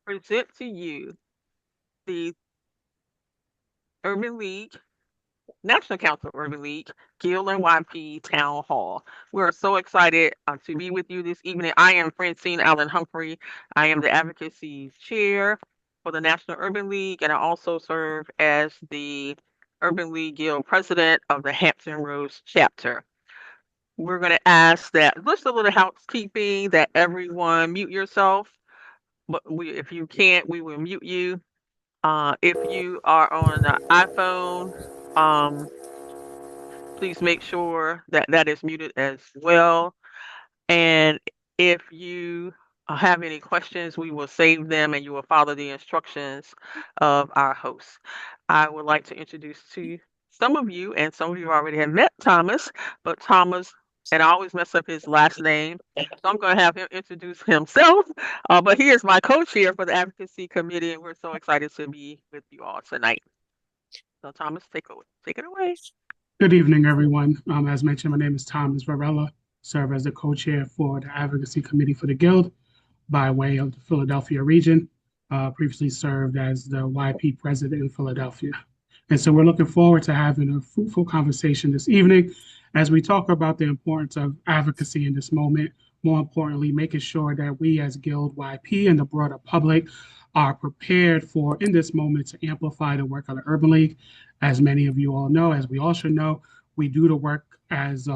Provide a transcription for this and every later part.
present to you the Urban League, National Council of Urban League, Guild NYP Town Hall. We're so excited to be with you this evening. I am Francine Allen Humphrey. I am the Advocacy Chair for the National Urban League, and I also serve as the Urban League Guild President of the Hampton Roads chapter. We're going to ask that, just a little housekeeping, that everyone mute yourself. But if you can't, we will mute you. If you are on an iPhone, um, please make sure that that is muted as well. And if you have any questions, we will save them and you will follow the instructions of our host. I would like to introduce to some of you, and some of you already have met Thomas, but Thomas, and I always mess up his last name, so I'm going to have him introduce himself. But he is my co-chair for the Advocacy Committee, and we're so excited to be with you all tonight. So Thomas, take it away. Good evening, everyone. As mentioned, my name is Thomas Varela, serve as the co-chair for the Advocacy Committee for the Guild by way of the Philadelphia region. Previously served as the YP president in Philadelphia. And so we're looking forward to having a fruitful conversation this evening as we talk about the importance of advocacy in this moment. More importantly, making sure that we as Guild YP and the broader public are prepared for, in this moment, to amplify the work of the Urban League. As many of you all know, as we all should know, we do the work as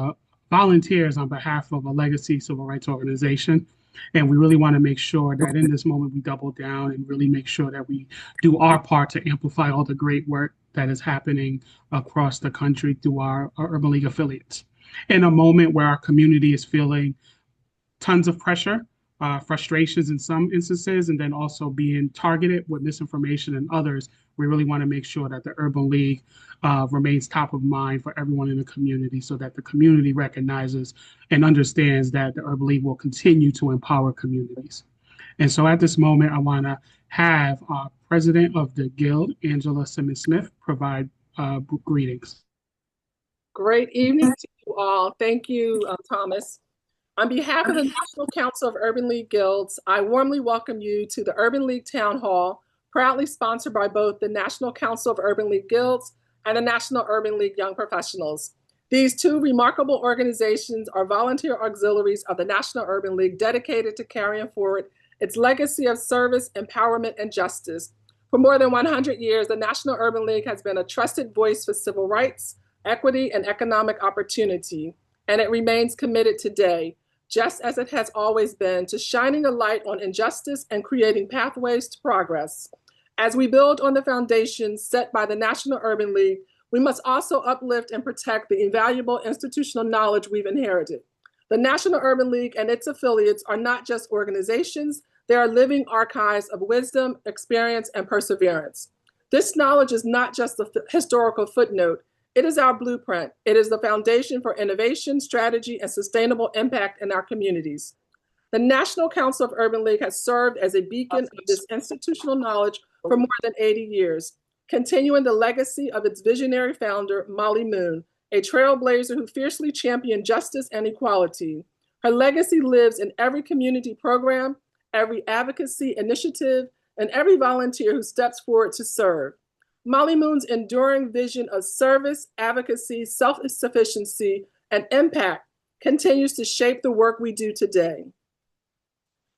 volunteers on behalf of a legacy civil rights organization. And we really want to make sure that in this moment we double down and really make sure that we do our part to amplify all the great work that is happening across the country through our Urban League affiliates. In a moment where our community is feeling tons of pressure, frustrations in some instances, and then also being targeted with misinformation and others, we really want to make sure that the Urban League remains top of mind for everyone in the community so that the community recognizes and understands that the Urban League will continue to empower communities. And so at this moment, I want to have our president of the Guild, Angela Simmons-Smith, provide greetings. Great evening to you all. Thank you, Thomas. On behalf of the National Council of Urban League Guilds, I warmly welcome you to the Urban League Town Hall, proudly sponsored by both the National Council of Urban League Guilds and the National Urban League Young Professionals. These two remarkable organizations are volunteer auxiliaries of the National Urban League dedicated to carrying forward its legacy of service, empowerment, and justice. For more than 100 years, the National Urban League has been a trusted voice for civil rights, equity, and economic opportunity, and it remains committed today, just as it has always been, to shining a light on injustice and creating pathways to progress. As we build on the foundation set by the National Urban League, we must also uplift and protect the invaluable institutional knowledge we've inherited. The National Urban League and its affiliates are not just organizations, they are living archives of wisdom, experience, and perseverance. This knowledge is not just a historical footnote, it is our blueprint. It is the foundation for innovation, strategy, and sustainable impact in our communities. The National Council of Urban League has served as a beacon of this institutional knowledge for more than 80 years, continuing the legacy of its visionary founder, Molly Moon, a trailblazer who fiercely championed justice and equality. Her legacy lives in every community program, every advocacy initiative, and every volunteer who steps forward to serve. Molly Moon's enduring vision of service, advocacy, self-sufficiency, and impact continues to shape the work we do today.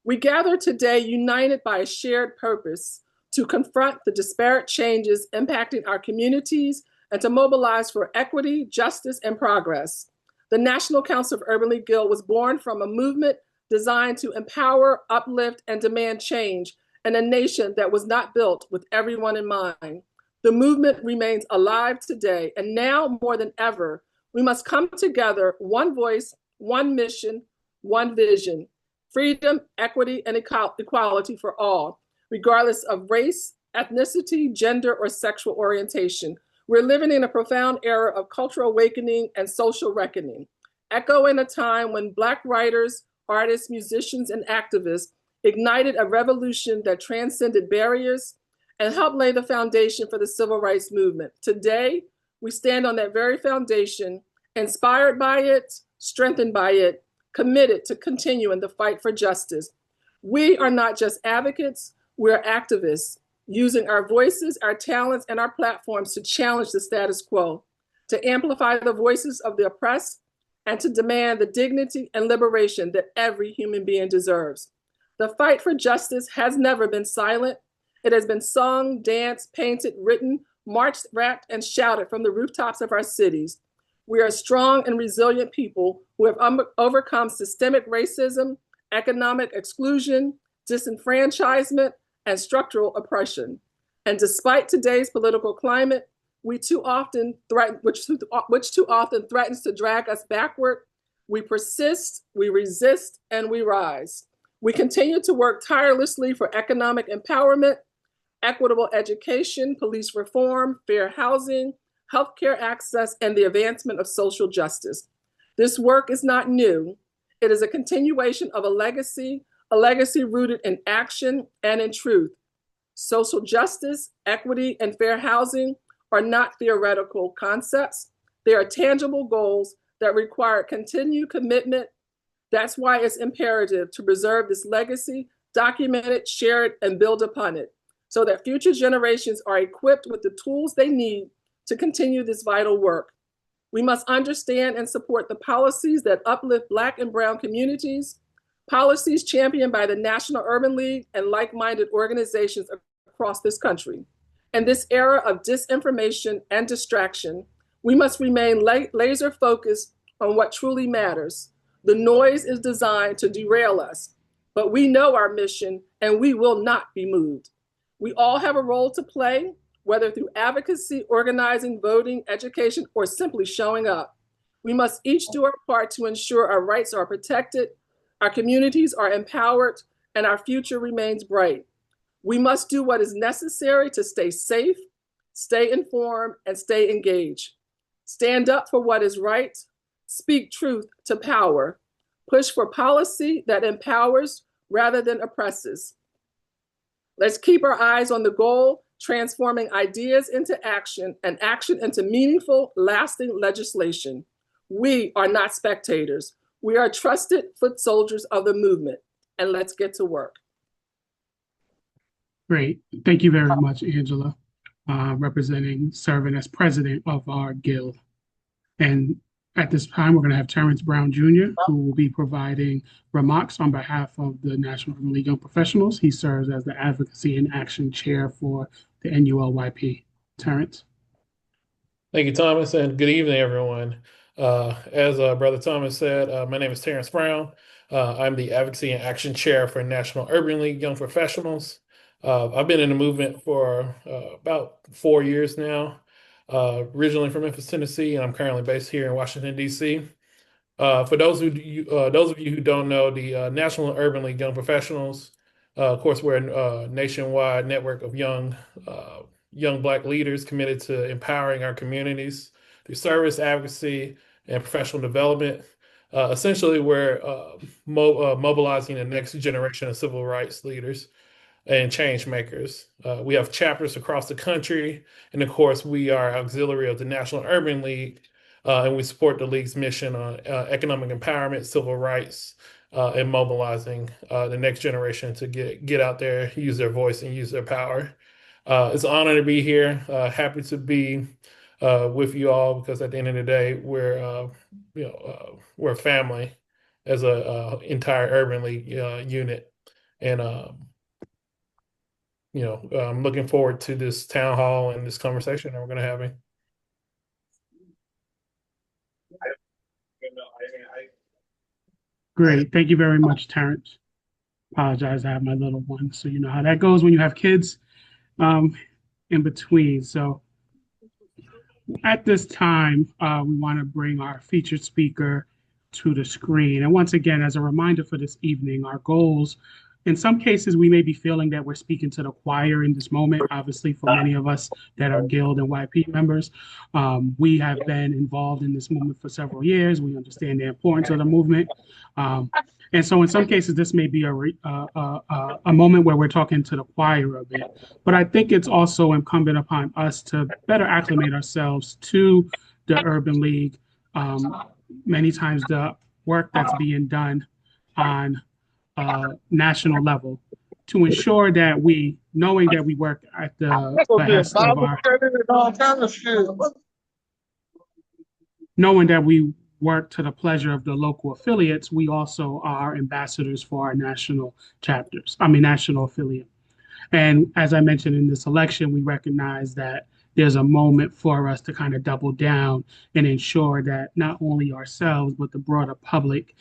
We gather today united by a shared purpose to confront the disparate changes impacting our communities and to mobilize for equity, justice, and progress. The National Council of Urban League Guild was born from a movement designed to empower, uplift, and demand change in a nation that was not built with everyone in mind. The movement remains alive today, and now more than ever, we must come together, one voice, one mission, one vision, freedom, equity, and equality for all, regardless of race, ethnicity, gender, or sexual orientation. We're living in a profound era of cultural awakening and social reckoning, echoing a time when Black writers, artists, musicians, and activists ignited a revolution that transcended barriers and helped lay the foundation for the civil rights movement. Today, we stand on that very foundation, inspired by it, strengthened by it, committed to continuing the fight for justice. We are not just advocates, We're activists, using our voices, our talents, and our platforms to challenge the status quo, to amplify the voices of the oppressed, and to demand the dignity and liberation that every human being deserves. The fight for justice has never been silent. It has been sung, danced, painted, written, marched, rapped, and shouted from the rooftops of our cities. We are a strong and resilient people who have overcome systemic racism, economic exclusion, disenfranchisement, and structural oppression. And despite today's political climate, which too often threatens to drag us backward, we persist, we resist, and we rise. We continue to work tirelessly for economic empowerment, equitable education, police reform, fair housing, healthcare access, and the advancement of social justice. This work is not new. It is a continuation of a legacy rooted in action and in truth. Social justice, equity, and fair housing are not theoretical concepts. They are tangible goals that require continued commitment. That's why it's imperative to preserve this legacy, document it, share it, and build upon it, so that future generations are equipped with the tools they need to continue this vital work. We must understand and support the policies that uplift Black and Brown communities, policies championed by the National Urban League and like-minded organizations across this country. In this era of disinformation and distraction, we must remain laser focused on what truly matters. The noise is designed to derail us, but we know our mission and we will not be moved. We all have a role to play, whether through advocacy, organizing, voting, education, or simply showing up. We must each do our part to ensure our rights are protected, our communities are empowered, and our future remains bright. We must do what is necessary to stay safe, stay informed, and stay engaged. Stand up for what is right, speak truth to power, push for policy that empowers rather than oppresses. Let's keep our eyes on the goal, transforming ideas into action and action into meaningful, lasting legislation. We are not spectators. We are trusted foot soldiers of the movement. And let's get to work. Great. Thank you very much, Angela, serving as president of our guild. And at this time, we're going to have Terrence Brown Jr., who will be providing remarks on behalf of the National Urban League Young Professionals. He serves as the Advocacy and Action Chair for the NULYP. Terrence. Thank you, Thomas, and good evening, everyone. As Brother Thomas said, my name is Terrence Brown. I'm the Advocacy and Action Chair for National Urban League Young Professionals. I've been in the movement for about 4 years now. Originally from Memphis, Tennessee, and I'm currently based here in Washington, D.C. For those of you who don't know, the National Urban League Young Professionals, of course, we're a nationwide network of young Black leaders committed to empowering our communities through service, advocacy, and professional development. Essentially, we're mobilizing the next generation of civil rights leaders and change makers. We have chapters across the country, and of course, we are auxiliary of the National Urban League, and we support the League's mission on economic empowerment, civil rights, and mobilizing the next generation to get out there, use their voice, and use their power. It's an honor to be here. Happy to be with you all, because at the end of the day, we're a family as a entire Urban League unit, and I'm looking forward to this town hall and this conversation that we're going to have. Great. Thank you very much, Terrence. Apologize, I have my little one, so you know how that goes when you have kids in between. So at this time, we want to bring our featured speaker to the screen. And once again, as a reminder for this evening, our goals, in some cases, we may be feeling that we're speaking to the choir in this moment. Obviously, for many of us that are Guild and YP members, we have been involved in this movement for several years. We understand the importance of the movement. And so in some cases, this may be a moment where we're talking to the choir a bit. But I think it's also incumbent upon us to better acclimate ourselves to the Urban League. Many times the work that's being done on national level. to ensure that knowing that we work at the behest of our, knowing that we work to the pleasure of the local affiliates, we also are ambassadors for our national affiliate. And as I mentioned in this election, we recognize that there's a moment for us to kind of double down and ensure that not only ourselves, but the broader public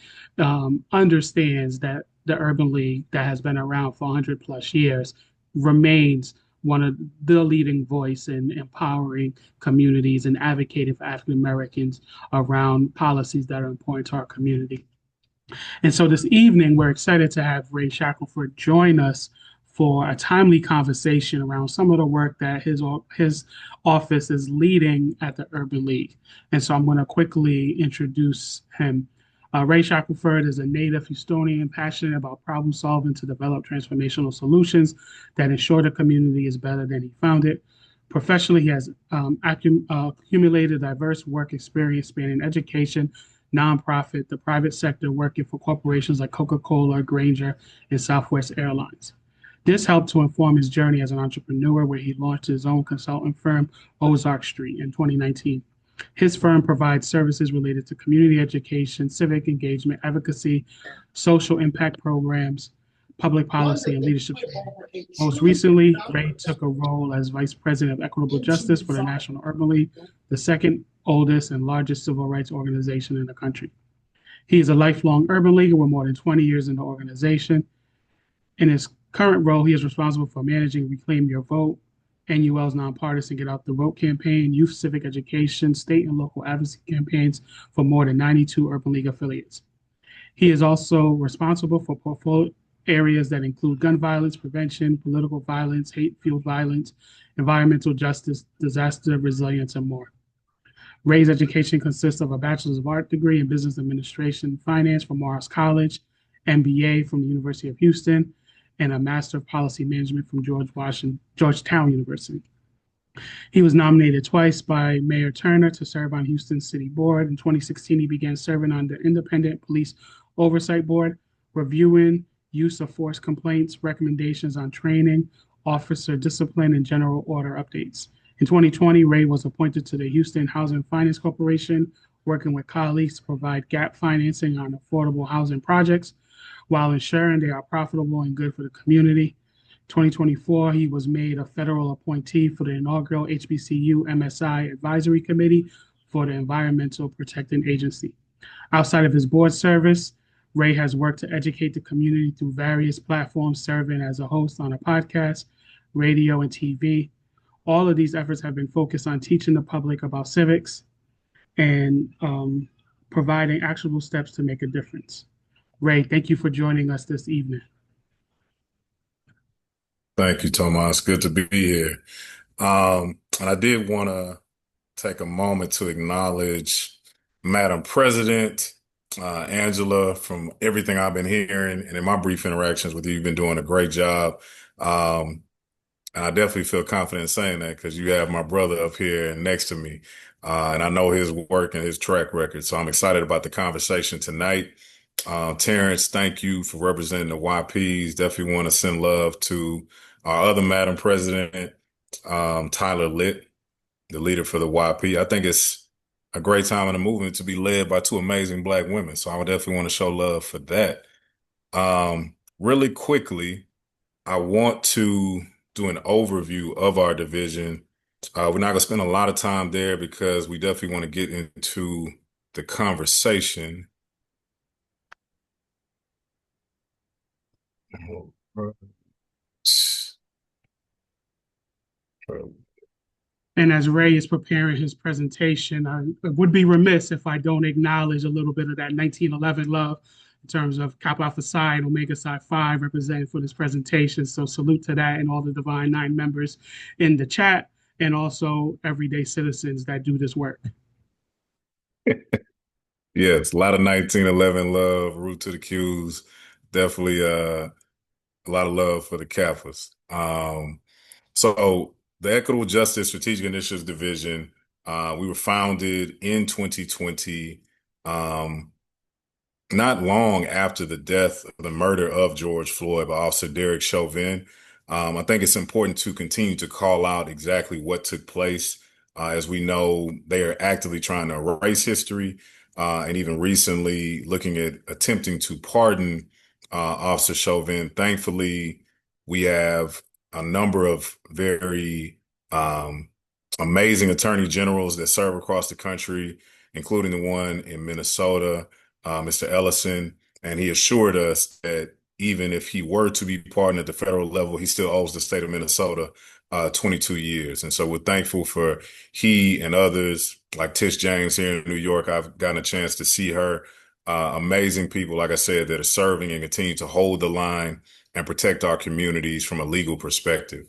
understands that the Urban League that has been around for 100 plus years remains one of the leading voice in empowering communities and advocating for African Americans around policies that are important to our community. And so this evening, we're excited to have Ray Shackelford join us for a timely conversation around some of the work that his office is leading at the Urban League. And so I'm going to quickly introduce him. Ray Shackelford is a native Houstonian passionate about problem solving to develop transformational solutions that ensure the community is better than he found it. Professionally, he has accumulated diverse work experience spanning education, nonprofit, the private sector, working for corporations like Coca-Cola, Granger, and Southwest Airlines. This helped to inform his journey as an entrepreneur, where he launched his own consulting firm, Ozark Street, in 2019. His firm provides services related to community education, civic engagement, advocacy, social impact programs, public policy, and leadership training. Most recently, Ray took a role as Vice President of Equitable Justice for the National Urban League, the second oldest and largest civil rights organization in the country. He is a lifelong urban leaguer with more than 20 years in the organization. In his current role, he is responsible for managing Reclaim Your Vote, NUL's nonpartisan Get Out the Vote campaign, youth civic education, state and local advocacy campaigns for more than 92 Urban League affiliates. He is also responsible for portfolio areas that include gun violence prevention, political violence, hate-fueled violence, environmental justice, disaster resilience, and more. Ray's education consists of a Bachelor's of Art degree in Business Administration and Finance from Morehouse College, MBA from the University of Houston, and a Master of Policy Management from Georgetown University. He was nominated twice by Mayor Turner to serve on Houston's City Board. In 2016, he began serving on the Independent Police Oversight Board, reviewing use of force complaints, recommendations on training, officer discipline, and general order updates. In 2020, Ray was appointed to the Houston Housing Finance Corporation, working with colleagues to provide gap financing on affordable housing projects while ensuring they are profitable and good for the community. 2024, he was made a federal appointee for the inaugural HBCU MSI Advisory Committee for the Environmental Protecting Agency. Outside of his board service, Ray has worked to educate the community through various platforms, serving as a host on a podcast, radio, and TV. All of these efforts have been focused on teaching the public about civics and providing actionable steps to make a difference. Ray, thank you for joining us this evening. Thank you, Tomas. Good to be here. And I did want to take a moment to acknowledge Madam President, Angela. From everything I've been hearing and in my brief interactions with you, you've been doing a great job. And I definitely feel confident in saying that because you have my brother up here next to me. And I know his work and his track record. So I'm excited about the conversation tonight. Terrence, thank you for representing the YPs. Definitely want to send love to our other Madam President, Tyler Litt, the leader for the YP. I think it's a great time in the movement to be led by two amazing Black women. So I would definitely want to show love for that. Really quickly, I want to do an overview of our division. We're not going to spend a lot of time there because we definitely want to get into the conversation. And as Ray is preparing his presentation, I would be remiss if I don't acknowledge a little bit of that 1911 love in terms of Kappa Alpha Psi and Omega Psi Phi represented for this presentation. So salute to that and all the Divine Nine members in the chat and also everyday citizens that do this work. Yes, a lot of 1911 love, root to the Qs. Definitely a lot of love for the Kappas. So the Equitable Justice Strategic Initiatives Division, we were founded in 2020. not long after the death, the murder of George Floyd by Officer Derek Chauvin. I think it's important to continue to call out exactly what took place. As we know, they are actively trying to erase history, and even recently looking at attempting to pardon Officer Chauvin. Thankfully, we have a number of very amazing attorney generals that serve across the country, including the one in Minnesota, Mr. Ellison, and he assured us that even if he were to be pardoned at the federal level, he still owes the state of Minnesota 22 years. And so we're thankful for he and others like Tish James here in New York. I've gotten a chance to see her. Amazing people, like I said, that are serving and continue to hold the line and protect our communities from a legal perspective.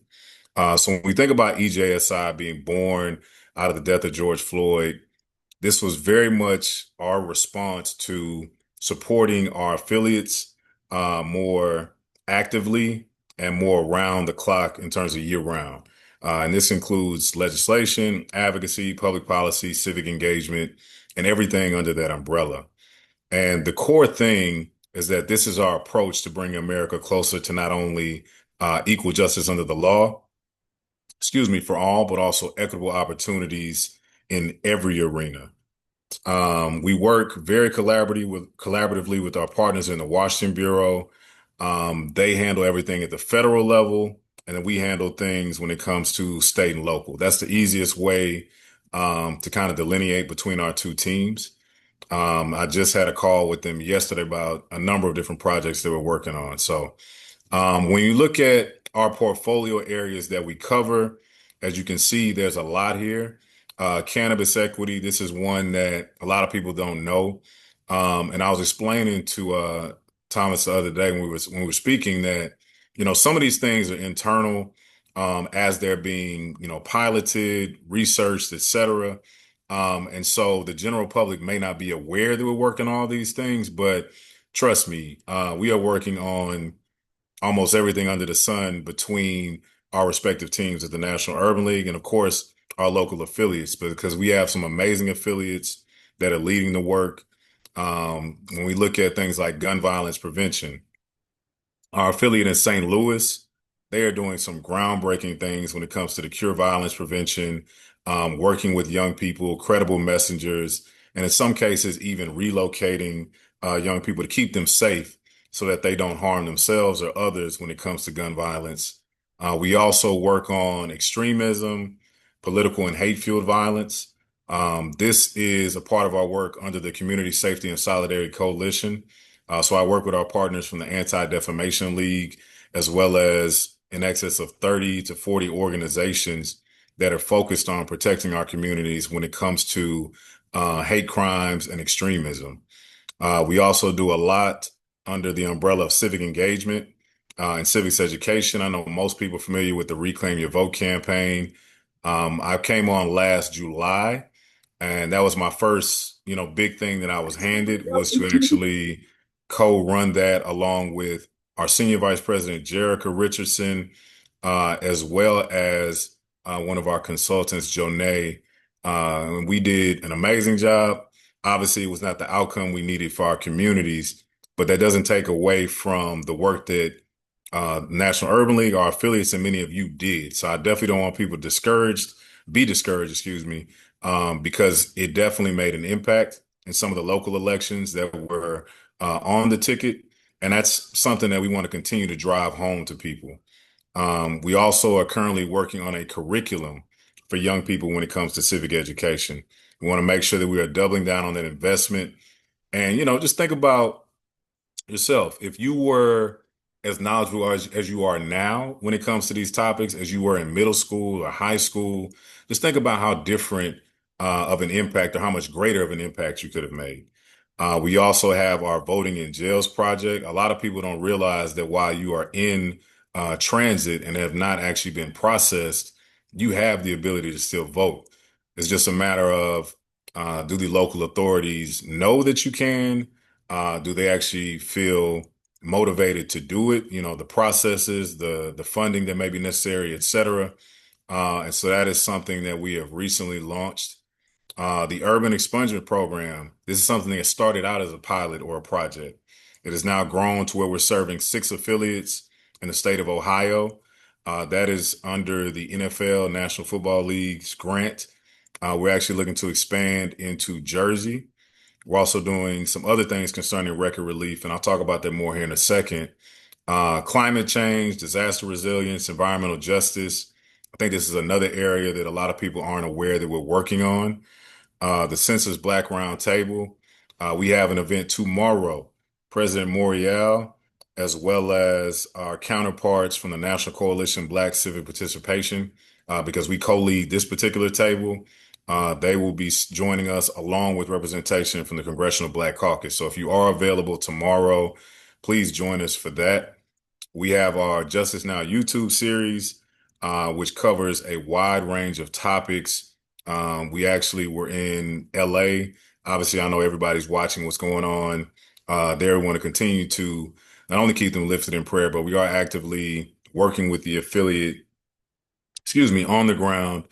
So when we think about EJSI being born out of the death of George Floyd, this was very much our response to supporting our affiliates more actively and more around the clock in terms of year round. And this includes legislation, advocacy, public policy, civic engagement, and everything under that umbrella. And the core thing is that this is our approach to bring America closer to not only equal justice under the law, for all, but also equitable opportunities in every arena. We work very collaboratively with our partners in the Washington Bureau. They handle everything at the federal level, and then we handle things when it comes to state and local. That's the easiest way to kind of delineate between our two teams. I just had a call with them yesterday about a number of different projects that we're working on. So when you look at our portfolio areas that we cover, as you can see, there's a lot here. Cannabis equity, this is one that a lot of people don't know. And I was explaining to Thomas the other day when we were speaking that, some of these things are internal as they're being, piloted, researched, et cetera. And so the general public may not be aware that we're working on all these things, but trust me, we are working on almost everything under the sun between our respective teams at the National Urban League and, of course, our local affiliates, because we have some amazing affiliates that are leading the work. When we look at things like gun violence prevention, our affiliate in St. Louis, they are doing some groundbreaking things when it comes to the cure violence prevention, working with young people, credible messengers, and in some cases, even relocating young people to keep them safe so that they don't harm themselves or others when it comes to gun violence. We also work on extremism, political and hate-fueled violence. This is a part of our work under the Community Safety and Solidarity Coalition. So I work with our partners from the Anti-Defamation League, as well as in excess of 30 to 40 organizations that are focused on protecting our communities when it comes to hate crimes and extremism. We also do a lot under the umbrella of civic engagement and civics education. I know most people are familiar with the Reclaim Your Vote campaign. I came on last July, and that was my first, big thing that I was handed was to actually co-run that along with our senior vice president, Jerica Richardson, as well as one of our consultants, Jonay. And we did an amazing job. Obviously, it was not the outcome we needed for our communities, but that doesn't take away from the work that National Urban League, our affiliates, and many of you did. So I definitely don't want people be discouraged, because it definitely made an impact in some of the local elections that were on the ticket. And that's something that we want to continue to drive home to people. We also are currently working on a curriculum for young people when it comes to civic education. We want to make sure that we are doubling down on that investment. And, just think about yourself. If you were as knowledgeable as you are now when it comes to these topics, as you were in middle school or high school, just think about how different of an impact or how much greater of an impact you could have made. We also have our Voting in Jails project. A lot of people don't realize that while you are in transit and have not actually been processed, you have the ability to still vote. It's just a matter of do the local authorities know that you can? Do they actually feel motivated to do it? The processes, the funding that may be necessary, et cetera. And so that is something that we have recently launched. The urban expungement program, this is something that started out as a pilot or a project. It has now grown to where we're serving 6 affiliates in the state of Ohio. That is under the NFL, National Football League's grant. We're actually looking to expand into Jersey. We're also doing some other things concerning record relief, and I'll talk about that more here in a second. Climate change, disaster resilience, environmental justice. I think this is another area that a lot of people aren't aware that we're working on. The Census Black Roundtable. We have an event tomorrow. President Morial, as well as our counterparts from the National Coalition Black Civic Participation, because we co-lead this particular table. They will be joining us along with representation from the Congressional Black Caucus. So if you are available tomorrow, please join us for that. We have our Justice Now YouTube series, which covers a wide range of topics. We actually were in LA. Obviously, I know everybody's watching what's going on there. We want to continue to not only keep them lifted in prayer, but we are actively working with the affiliate, on the ground.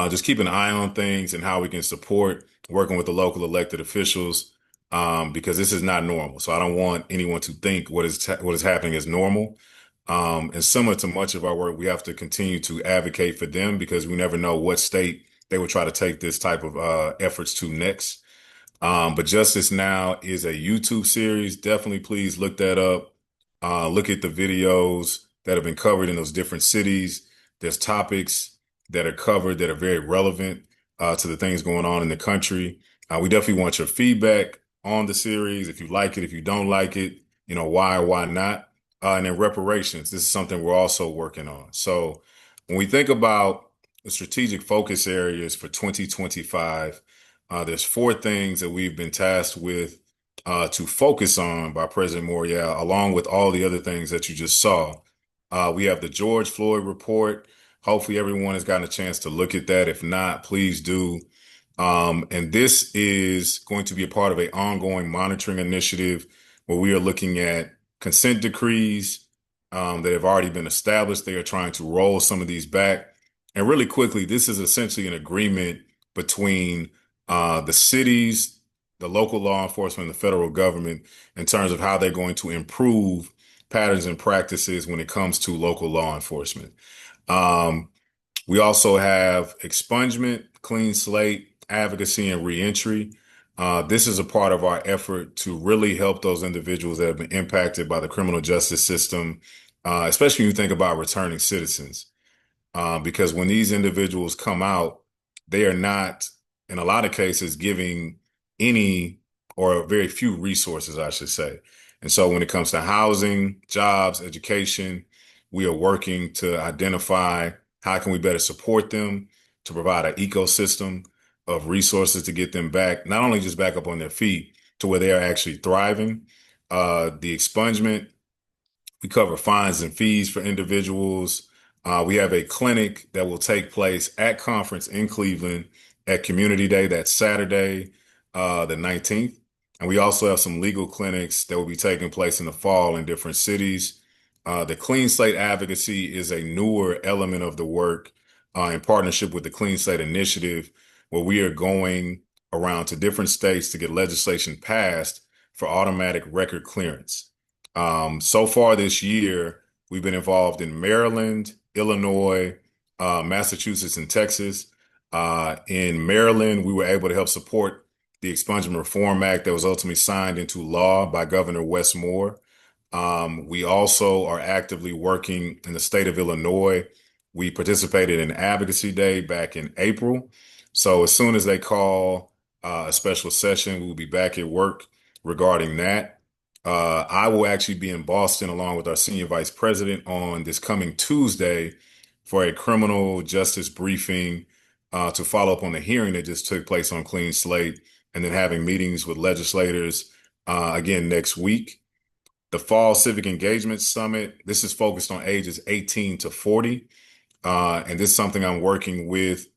Just keep an eye on things and how we can support working with the local elected officials, because this is not normal. So I don't want anyone to think what is happening is normal. And similar to much of our work, we have to continue to advocate for them because we never know what state they will try to take this type of efforts to next. But Justice Now is a YouTube series. Definitely please look that up. Look at the videos that have been covered in those different cities. There's topics that are covered that are very relevant to the things going on in the country. We definitely want your feedback on the series. If you like it, if you don't like it, why or why not. And then reparations. This is something we're also working on. So when we think about the strategic focus areas for 2025, there's 4 things that we've been tasked with to focus on by President Morial, along with all the other things that you just saw. We have the George Floyd report. Hopefully everyone has gotten a chance to look at that. If not, please do. And this is going to be a part of an ongoing monitoring initiative where we are looking at consent decrees that have already been established. They are trying to roll some of these back. And really quickly, this is essentially an agreement between the cities, the local law enforcement, and the federal government in terms of how they're going to improve patterns and practices when it comes to local law enforcement. We also have expungement, clean slate, advocacy, and reentry. This is a part of our effort to really help those individuals that have been impacted by the criminal justice system, especially when you think about returning citizens. Because when these individuals come out, they are not, in a lot of cases, giving any or very few resources, I should say. And so when it comes to housing, jobs, education, we are working to identify how can we better support them to provide an ecosystem of resources to get them back, not only just back up on their feet to where they are actually thriving. The expungement, we cover fines and fees for individuals. We have a clinic that will take place at conference in Cleveland at Community Day. That's Saturday, the 19th. And we also have some legal clinics that will be taking place in the fall in different cities. The Clean Slate Advocacy is a newer element of the work in partnership with the Clean Slate Initiative, where we are going around to different states to get legislation passed for automatic record clearance. So far this year, we've been involved in Maryland, Illinois, Massachusetts, and Texas. In Maryland, we were able to help support the Expungement Reform Act that was ultimately signed into law by Governor Wes Moore. We also are actively working in the state of Illinois. We participated in Advocacy Day back in April. So as soon as they call a special session, we will be back at work regarding that. I will actually be in Boston along with our senior vice president on this coming Tuesday for a criminal justice briefing to follow up on the hearing that just took place on Clean Slate, and then having meetings with legislators again next week. The Fall Civic Engagement Summit, this is focused on ages 18 to 40. And this is something I'm working with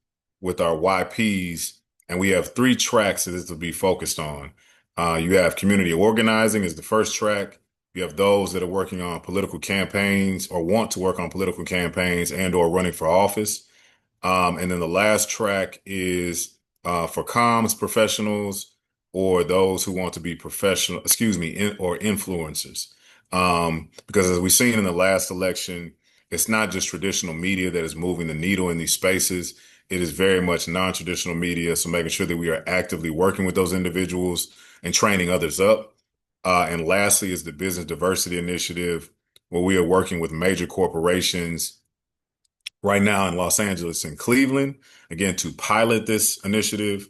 our YPs. And we have 3 tracks that this will be focused on. You have community organizing is the first track. You have those that are working on political campaigns or want to work on political campaigns and or running for office. And then the last track is for comms professionals or those who want to be professional, or influencers. Because as we've seen in the last election, it's not just traditional media that is moving the needle in these spaces. It is very much non-traditional media. So making sure that we are actively working with those individuals and training others up. And lastly is the Business Diversity Initiative, where we are working with major corporations right now in Los Angeles and Cleveland, again, to pilot this initiative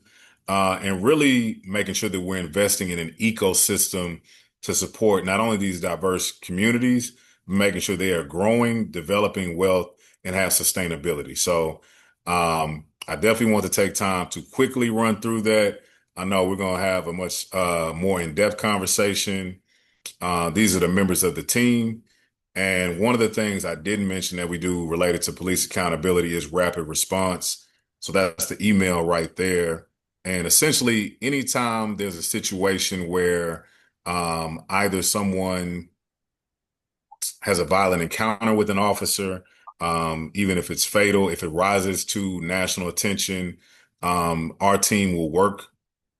and really making sure that we're investing in an ecosystem to support not only these diverse communities, but making sure they are growing, developing wealth, and have sustainability. So I definitely want to take time to quickly run through that. I know we're going to have a much more in-depth conversation. These are the members of the team. And one of the things I didn't mention that we do related to police accountability is rapid response. So that's the email right there. And essentially, anytime there's a situation where either someone has a violent encounter with an officer, even if it's fatal, if it rises to national attention, our team will work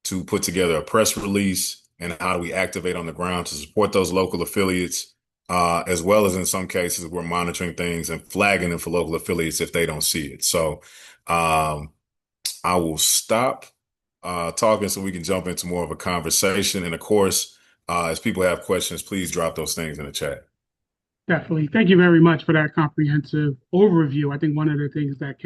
to put together a press release and how do we activate on the ground to support those local affiliates, as well as in some cases, we're monitoring things and flagging them for local affiliates if they don't see it. So I will stop talking so we can jump into more of a conversation. And of course, as people have questions, please drop those things in the chat. Definitely. Thank you very much for that comprehensive overview. I think one of the things that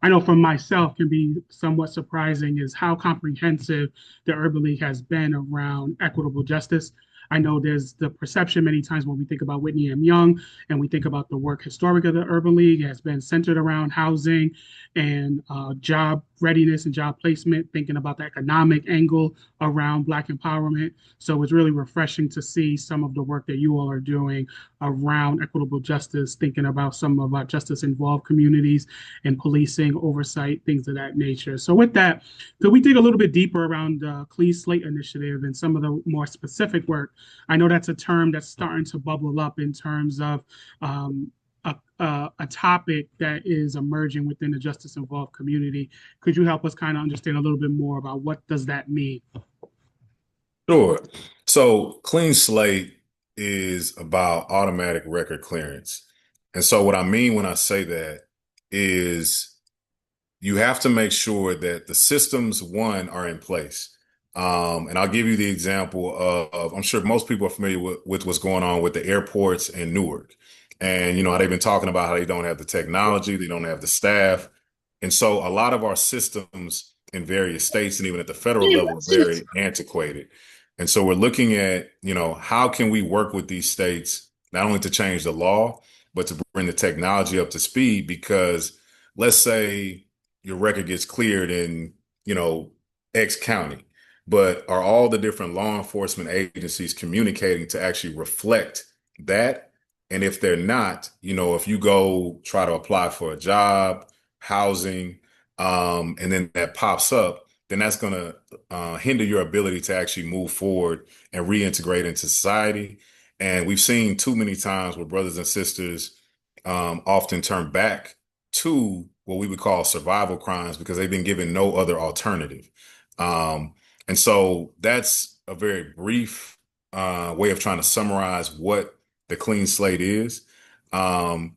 I know for myself, can be somewhat surprising is how comprehensive the Urban League has been around equitable justice. I know there's the perception many times when we think about Whitney M. Young and we think about the work historic of the Urban League has been centered around housing and job readiness and job placement, thinking about the economic angle around Black empowerment. So it's really refreshing to see some of the work that you all are doing around equitable justice, thinking about some of our justice involved communities and policing, oversight, things of that nature. So with that, could we dig a little bit deeper around the Clean Slate Initiative and some of the more specific work? I know that's a term that's starting to bubble up in terms of a topic that is emerging within the justice involved community. Could you help us kind of understand a little bit more about what does that mean? Sure. So clean slate is about automatic record clearance. And so what I mean when I say that is you have to make sure that the systems, one, are in place. And I'll give you the example of I'm sure most people are familiar with what's going on with the airports in Newark. And, you know, they've been talking about how they don't have the technology, they don't have the staff. And so a lot of our systems in various states and even at the federal level are very antiquated. And so we're looking at, you know, how can we work with these states, not only to change the law, but to bring the technology up to speed? Because let's say your record gets cleared in, you know, X county, but are all the different law enforcement agencies communicating to actually reflect that? And if they're not, you know, if you go try to apply for a job, housing, and then that pops up, then that's going to hinder your ability to actually move forward and reintegrate into society. And we've seen too many times where brothers and sisters often turn back to what we would call survival crimes because they've been given no other alternative. And so that's a very brief way of trying to summarize what the clean slate is. And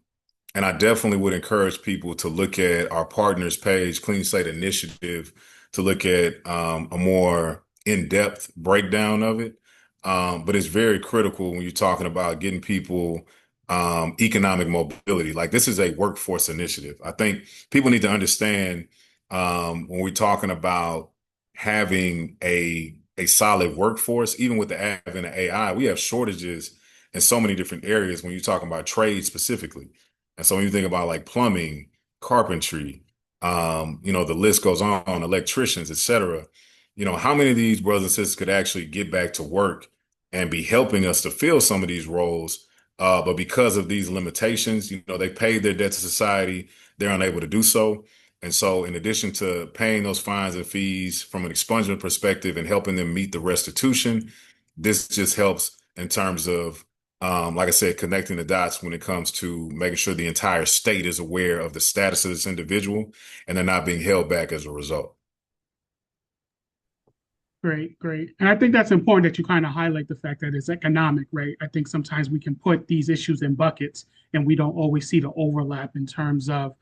I definitely would encourage people to look at our partners page, Clean Slate Initiative, to look at a more in-depth breakdown of it. But it's very critical when you're talking about getting people economic mobility. Like this is a workforce initiative. I think people need to understand when we're talking about having a solid workforce, even with the advent of AI, we have shortages in so many different areas when you're talking about trade specifically. And so when you think about like plumbing, carpentry, you know, the list goes on, electricians, et cetera, you know, how many of these brothers and sisters could actually get back to work and be helping us to fill some of these roles? But because of these limitations, you know, they paid their debt to society, they're unable to do so. And so in addition to paying those fines and fees from an expungement perspective and helping them meet the restitution, this just helps in terms of like I said, connecting the dots when it comes to making sure the entire state is aware of the status of this individual and they're not being held back as a result. Great, great. And I think that's important that you kind of highlight the fact that it's economic, right? I think sometimes we can put these issues in buckets and we don't always see the overlap in terms of,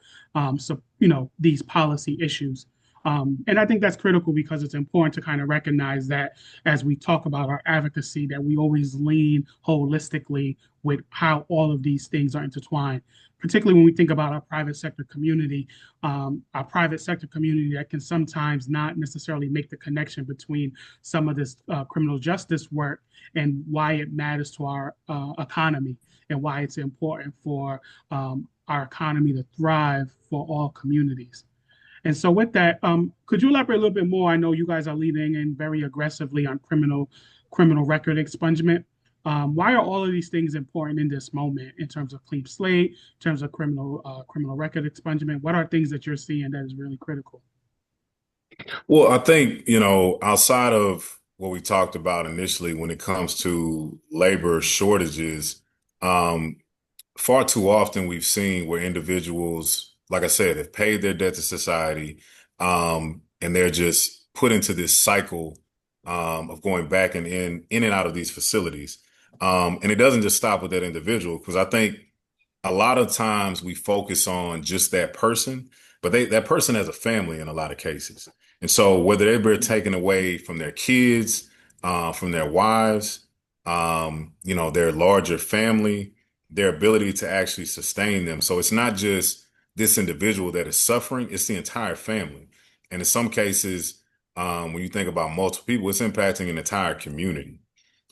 these policy issues. And I think that's critical because it's important to kind of recognize that as we talk about our advocacy, that we always lean holistically with how all of these things are intertwined, particularly when we think about our private sector community that can sometimes not necessarily make the connection between some of this criminal justice work and why it matters to our economy and why it's important for our economy to thrive for all communities. And so, with that, could you elaborate a little bit more? I know you guys are leading in very aggressively on criminal record expungement. Why are all of these things important in this moment in terms of clean slate, in terms of criminal record expungement? What are things that you're seeing that is really critical? Well, I think, outside of what we talked about initially when it comes to labor shortages, um, far too often we've seen where individuals, like I said, have paid their debt to society, and they're just put into this cycle of going back and in and out of these facilities. And it doesn't just stop with that individual, because I think a lot of times we focus on just that person, but that person has a family in a lot of cases. And so whether they've been taken away from their kids, from their wives, their larger family, their ability to actually sustain them. So it's not just this individual that is suffering, it's the entire family. And in some cases, when you think about multiple people, it's impacting an entire community.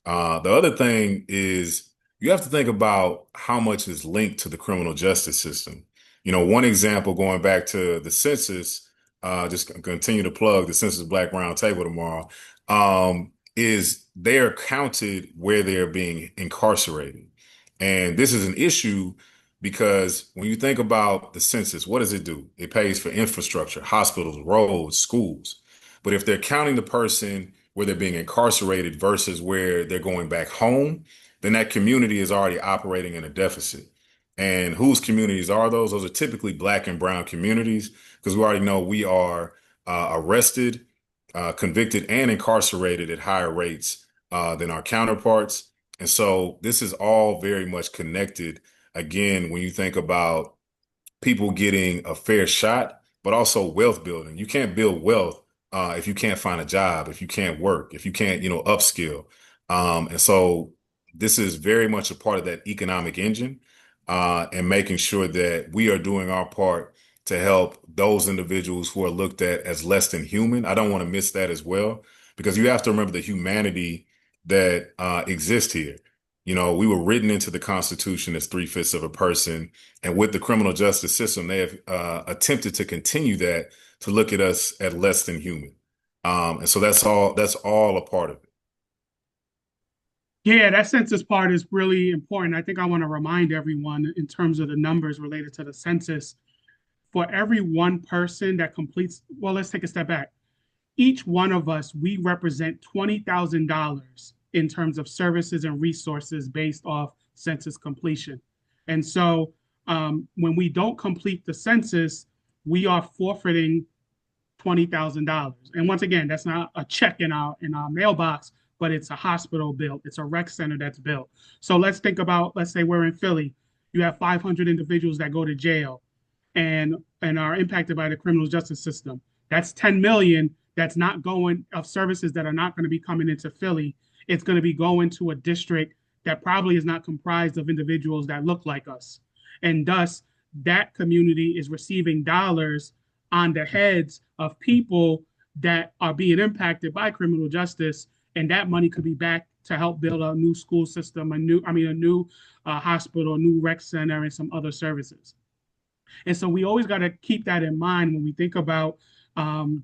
The other thing is you have to think about how much is linked to the criminal justice system. One example going back to the census, just continue to plug the Census Black Roundtable tomorrow, is they are counted where they're being incarcerated. And this is an issue because when you think about the census, what does it do? It pays for infrastructure, hospitals, roads, schools. But if they're counting the person where they're being incarcerated versus where they're going back home, then that community is already operating in a deficit. And whose communities are those? Those are typically Black and brown communities, because we already know we are arrested, convicted, and incarcerated at higher rates than our counterparts. And so this is all very much connected. Again, when you think about people getting a fair shot, but also wealth building. You can't build wealth if you can't find a job, if you can't work, if you can't, upskill. And so this is very much a part of that economic engine, and making sure that we are doing our part to help those individuals who are looked at as less than human. I don't want to miss that as well, because you have to remember the humanity that exists here. We were written into the Constitution as three-fifths of a person. And with the criminal justice system, they have attempted to continue that, to look at us at less than human. And so that's all a part of it. Yeah, that census part is really important. I think I want to remind everyone in terms of the numbers related to the census. For every one person that completes, well, let's take a step back. Each one of us, we represent $20,000 in terms of services and resources based off census completion. And so when we don't complete the census, we are forfeiting $20,000. And once again, that's not a check in our mailbox, but it's a hospital built, it's a rec center that's built. So let's think about, let's say we're in Philly, you have 500 individuals that go to jail and are impacted by the criminal justice system. That's 10 million that's not going of services that are not going to be coming into Philly. It's going to be going to a district that probably is not comprised of individuals that look like us. And thus, that community is receiving dollars on the heads of people that are being impacted by criminal justice. And that money could be back to help build a new school system, a new hospital, a new rec center, and some other services. And so we always got to keep that in mind when we think about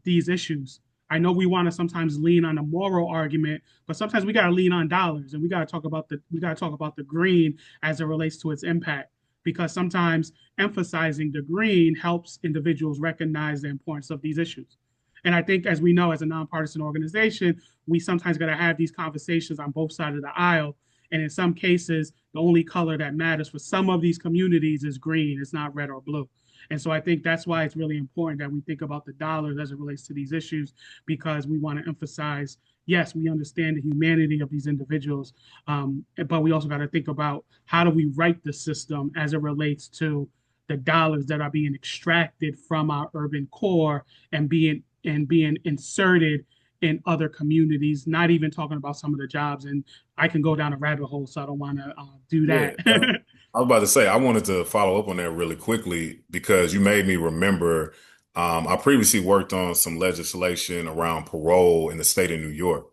these issues. I know we want to sometimes lean on a moral argument, but sometimes we got to lean on dollars, and we got to talk about the green as it relates to its impact, because sometimes emphasizing the green helps individuals recognize the importance of these issues. And I think, as we know, as a nonpartisan organization, we sometimes got to have these conversations on both sides of the aisle. And in some cases, the only color that matters for some of these communities is green. It's not red or blue. And so I think that's why it's really important that we think about the dollars as it relates to these issues, because we want to emphasize yes, we understand the humanity of these individuals, but we also got to think about how do we write the system as it relates to the dollars that are being extracted from our urban core and being inserted in other communities, not even talking about some of the jobs. And I can go down a rabbit hole, so I don't want to do Yeah, that. I was about to say, I wanted to follow up on that really quickly because you made me remember. I previously worked on some legislation around parole in the state of New York.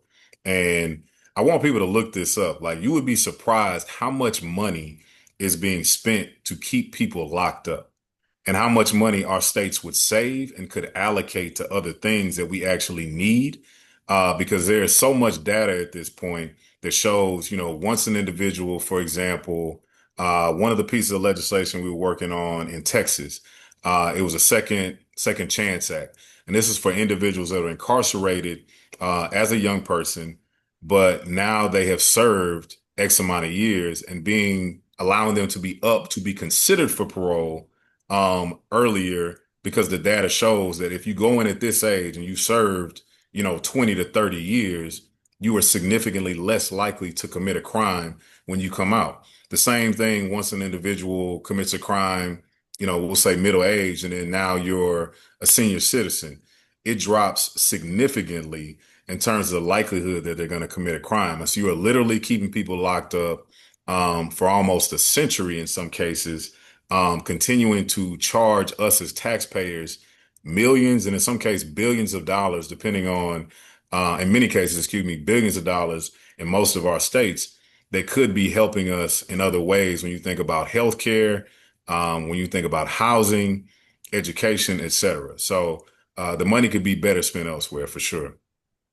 And I want people to look this up. Like, you would be surprised how much money is being spent to keep people locked up, and how much money our states would save and could allocate to other things that we actually need. Because there is so much data at this point that shows, once an individual, for example, one of the pieces of legislation we were working on in Texas, it was a second chance act. And this is for individuals that are incarcerated as a young person, but now they have served X amount of years and allowing them to be up to be considered for parole earlier, because the data shows that if you go in at this age and you served, 20 to 30 years, you are significantly less likely to commit a crime when you come out. The same thing once an individual commits a crime, we'll say middle age, and then now you're a senior citizen, it drops significantly in terms of the likelihood that they're going to commit a crime. And so you are literally keeping people locked up for almost a century in some cases, continuing to charge us as taxpayers millions and in some cases billions of dollars, depending on, in many cases, excuse me, billions of dollars in most of our states. They could be helping us in other ways when you think about healthcare, when you think about housing, education, et cetera. So the money could be better spent elsewhere for sure.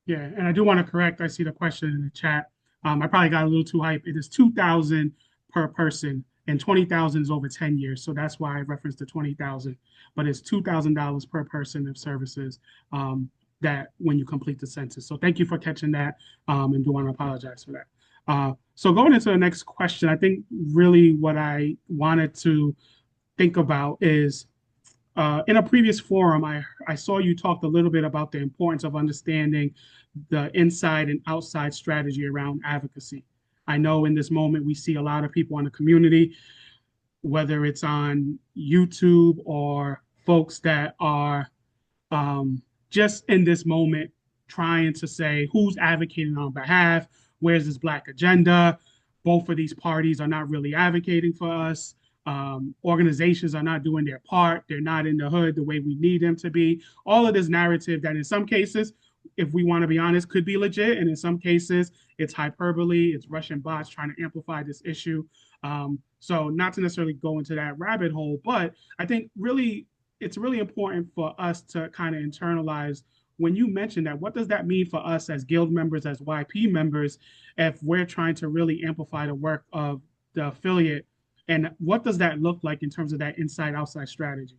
Yeah, and I do want to correct. I see the question in the chat. I probably got a little too hype. It is 2,000 per person, and 20,000 is over 10 years. So that's why I referenced the 20,000. But it's $2,000 per person of services that when you complete the census. So thank you for catching that, and do want to apologize for that. So going into the next question, I think really what I wanted to think about is in a previous forum, I saw you talked a little bit about the importance of understanding the inside and outside strategy around advocacy. I know in this moment we see a lot of people in the community, whether it's on YouTube or folks that are just in this moment trying to say who's advocating on behalf, where's this Black agenda. Both of these parties are not really advocating for us. Organizations are not doing their part. They're not in the hood the way we need them to be. All of this narrative that in some cases, if we want to be honest, could be legit. And in some cases, it's hyperbole, it's Russian bots trying to amplify this issue. So not to necessarily go into that rabbit hole, but I think really it's really important for us to kind of internalize when you mention that, what does that mean for us as guild members, as YP members, if we're trying to really amplify the work of the affiliate? And what does that look like in terms of that inside outside strategy?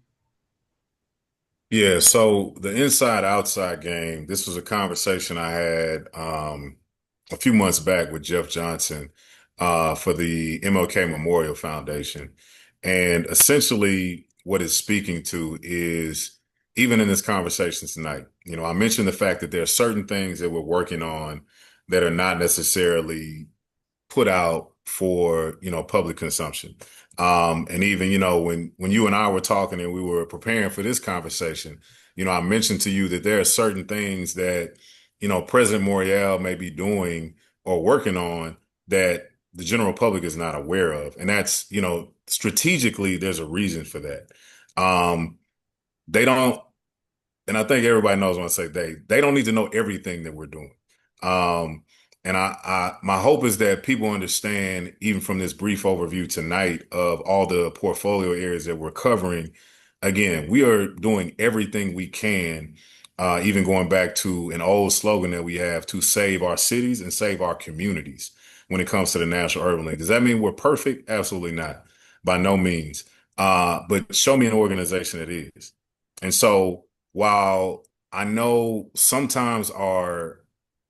Yeah, so the inside outside game, this was a conversation I had a few months back with Jeff Johnson for the MLK Memorial Foundation. And essentially, what it's speaking to is, even in this conversation tonight, I mentioned the fact that there are certain things that we're working on that are not necessarily put out for, public consumption. And even, when you and I were talking and we were preparing for this conversation, I mentioned to you that there are certain things that, President Morial may be doing or working on that the general public is not aware of. And that's, strategically, there's a reason for that. They don't, and I think everybody knows when I say they don't need to know everything that we're doing. Um, and my hope is that people understand, even from this brief overview tonight of all the portfolio areas that we're covering, again, we are doing everything we can, even going back to an old slogan that we have, to save our cities and save our communities when it comes to the National Urban League. Does that mean we're perfect? Absolutely not. By no means. But show me an organization that is. And so while I know sometimes our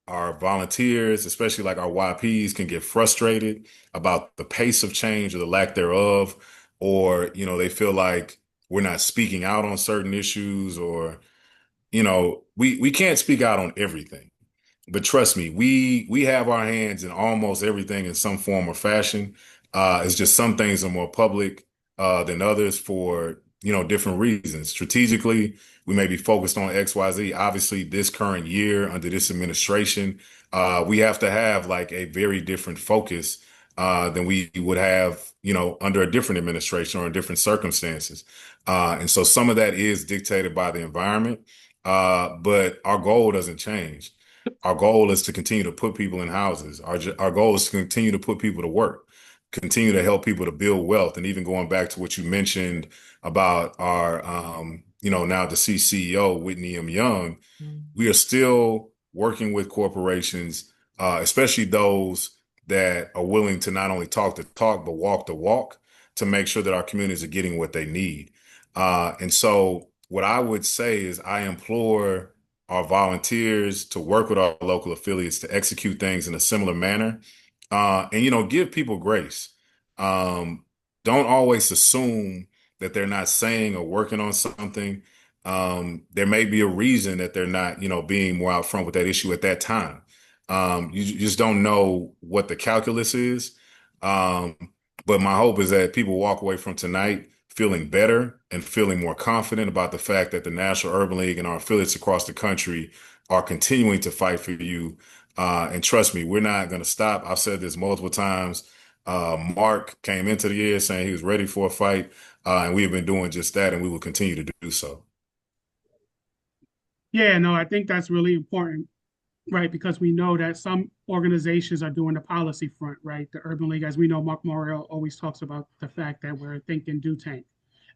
volunteers, especially like our YPs, can get frustrated about the pace of change or the lack thereof, or, they feel like we're not speaking out on certain issues, or, we can't speak out on everything. But trust me, we have our hands in almost everything in some form or fashion. It's just some things are more public than others for different reasons. Strategically, we may be focused on XYZ. Obviously, this current year under this administration, we have to have like a very different focus than we would have, under a different administration or in different circumstances. And so some of that is dictated by the environment, but our goal doesn't change. Our goal is to continue to put people in houses. Our goal is to continue to put people to work, continue to help people to build wealth. And even going back to what you mentioned about our, now deceased CEO, Whitney M. Young, we are still working with corporations, especially those that are willing to not only talk the talk, but walk the walk to make sure that our communities are getting what they need. And so what I would say is I implore our volunteers to work with our local affiliates to execute things in a similar manner, and give people grace. Don't always assume that they're not saying or working on something. There may be a reason that they're not being more out front with that issue at that time. You just don't know what the calculus is. um, but my hope is that people walk away from tonight feeling better and feeling more confident about the fact that the National Urban League and our affiliates across the country are continuing to fight for you. And trust me, we're not going to stop. I've said this multiple times. Mark came into the year saying he was ready for a fight, and we have been doing just that, and we will continue to do so. Yeah, no, I think that's really important, right? Because we know that some organizations are doing the policy front, right? The Urban League, as we know, Mark Morrell always talks about the fact that we're thinking do tank.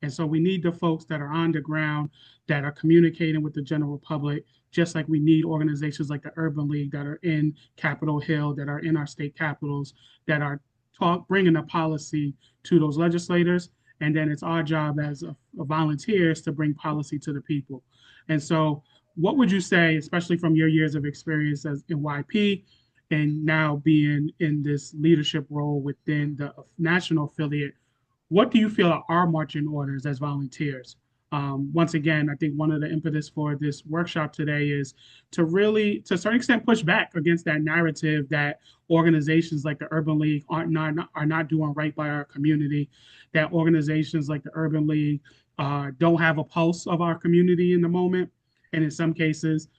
And so we need the folks that are on the ground, that are communicating with the general public, just like we need organizations like the Urban League that are in Capitol Hill, that are in our state capitals, that are bringing the policy to those legislators. And then it's our job as volunteers to bring policy to the people. And so what would you say, especially from your years of experience as in YP and now being in this leadership role within the national affiliate, what do you feel are our marching orders as volunteers? Once again, I think one of the impetus for this workshop today is to really, to a certain extent, push back against that narrative that organizations like the Urban League are not doing right by our community, that organizations like the Urban League don't have a pulse of our community in the moment, and in some cases,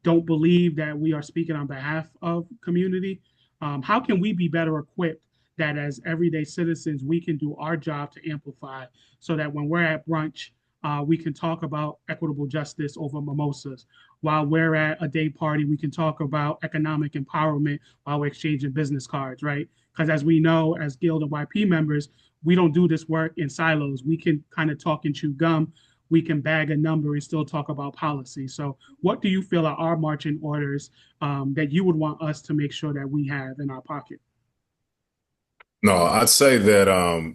don't believe that we are speaking on behalf of community. How can we be better equipped that as everyday citizens, we can do our job to amplify so that when we're at brunch, we can talk about equitable justice over mimosas. While we're at a day party, we can talk about economic empowerment while we're exchanging business cards, right? Because as we know, as Guild and YP members, we don't do this work in silos. We can kind of talk and chew gum. We can bag a number and still talk about policy. So what do you feel are our marching orders that you would want us to make sure that we have in our pocket? No, I'd say that,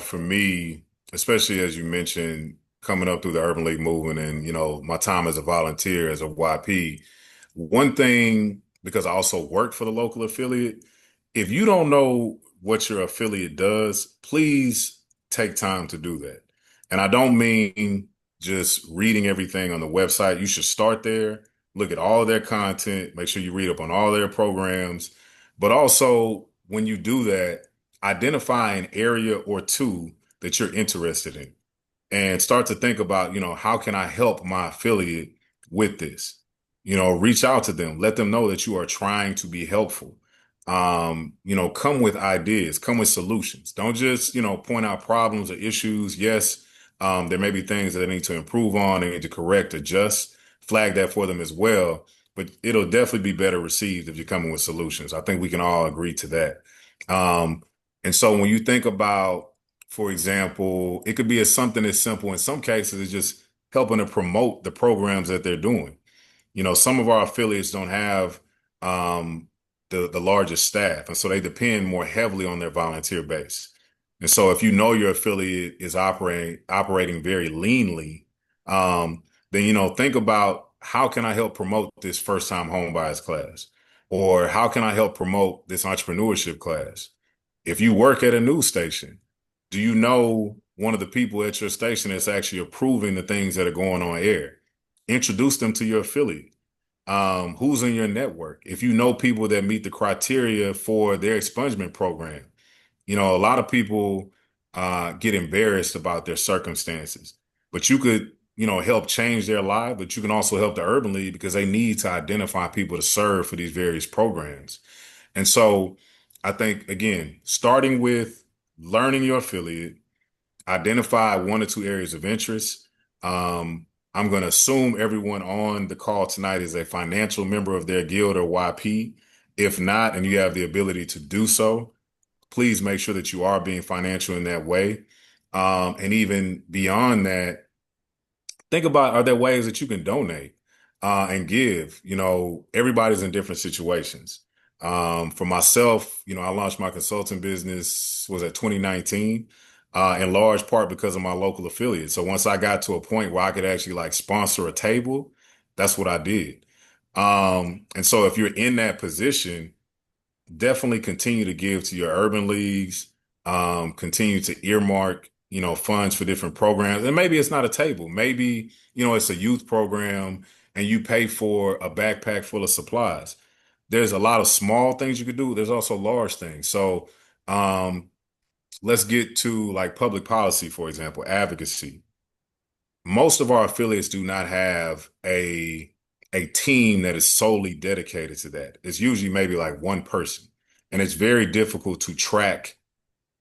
for me, especially as you mentioned, coming up through the Urban League movement and, my time as a volunteer, as a YP, one thing, because I also worked for the local affiliate, if you don't know what your affiliate does, please take time to do that. And I don't mean just reading everything on the website. You should start there, look at all of their content, make sure you read up on all their programs. But also, when you do that, identify an area or two that you're interested in and start to think about, how can I help my affiliate with this? Reach out to them, let them know that you are trying to be helpful. Come with ideas, come with solutions. Don't just, point out problems or issues. Yes, there may be things that they need to improve on, they need to correct, adjust, flag that for them as well. But it'll definitely be better received if you're coming with solutions. I think we can all agree to that. And so when you think about, for example, it could be something as simple. In some cases, it's just helping to promote the programs that they're doing. Some of our affiliates don't have the largest staff, and so they depend more heavily on their volunteer base. And so if you know your affiliate is operating very leanly, then think about how can I help promote this first time home buyers class, or how can I help promote this entrepreneurship class? If you work at a news station, do you know one of the people at your station that's actually approving the things that are going on air? Introduce them to your affiliate. Who's in your network? If you know people that meet the criteria for their expungement program, a lot of people get embarrassed about their circumstances, but you could, help change their life, but you can also help the Urban League because they need to identify people to serve for these various programs. And so I think, again, starting with learning your affiliate, identify 1 or 2 areas of interest. I'm going to assume everyone on the call tonight is a financial member of their guild or YP. If not, and you have the ability to do so, please make sure that you are being financial in that way. And even beyond that, think about, are there ways that you can donate and give? Everybody's in different situations. For myself, I launched my consulting business was at 2019, in large part because of my local affiliate. So once I got to a point where I could actually like sponsor a table, that's what I did. And so if you're in that position, definitely continue to give to your urban leagues, continue to earmark, funds for different programs. And maybe it's not a table. Maybe, it's a youth program and you pay for a backpack full of supplies. There's a lot of small things you could do. There's also large things. So let's get to like public policy, for example, advocacy. Most of our affiliates do not have a team that is solely dedicated to that. It's usually maybe like one person. And it's very difficult to track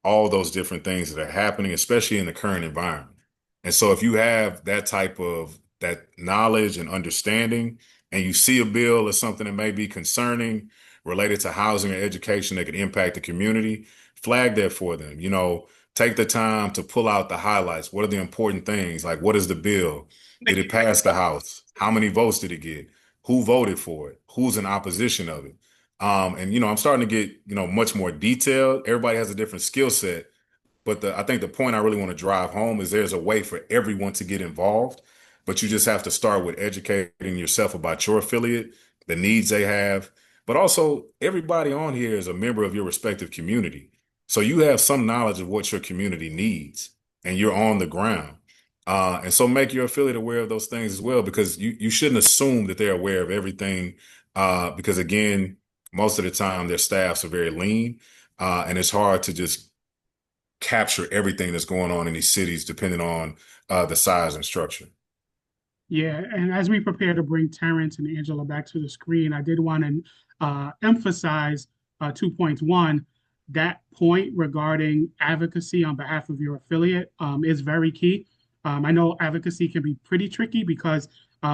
all those different things that are happening, especially in the current environment. And so if you have that type of that knowledge and understanding, and you see a bill or something that may be concerning related to housing or education that could impact the community, flag that for them. Take the time to pull out the highlights. What are the important things? Like, what is the bill? Did it pass the House? How many votes did it get? Who voted for it? Who's in opposition of it? And I'm starting to get, much more detailed. Everybody has a different skill set, but I think the point I really want to drive home is there's a way for everyone to get involved, but you just have to start with educating yourself about your affiliate, the needs they have, but also everybody on here is a member of your respective community. So you have some knowledge of what your community needs and you're on the ground. And so make your affiliate aware of those things as well, because you shouldn't assume that they're aware of everything. Because again, most of the time their staffs are very lean, and it's hard to just capture everything that's going on in these cities depending on the size and structure. Yeah, and as we prepare to bring Terrence and Angela back to the screen, I did want to emphasize 2 points. One, that point regarding advocacy on behalf of your affiliate is very key. I know advocacy can be pretty tricky because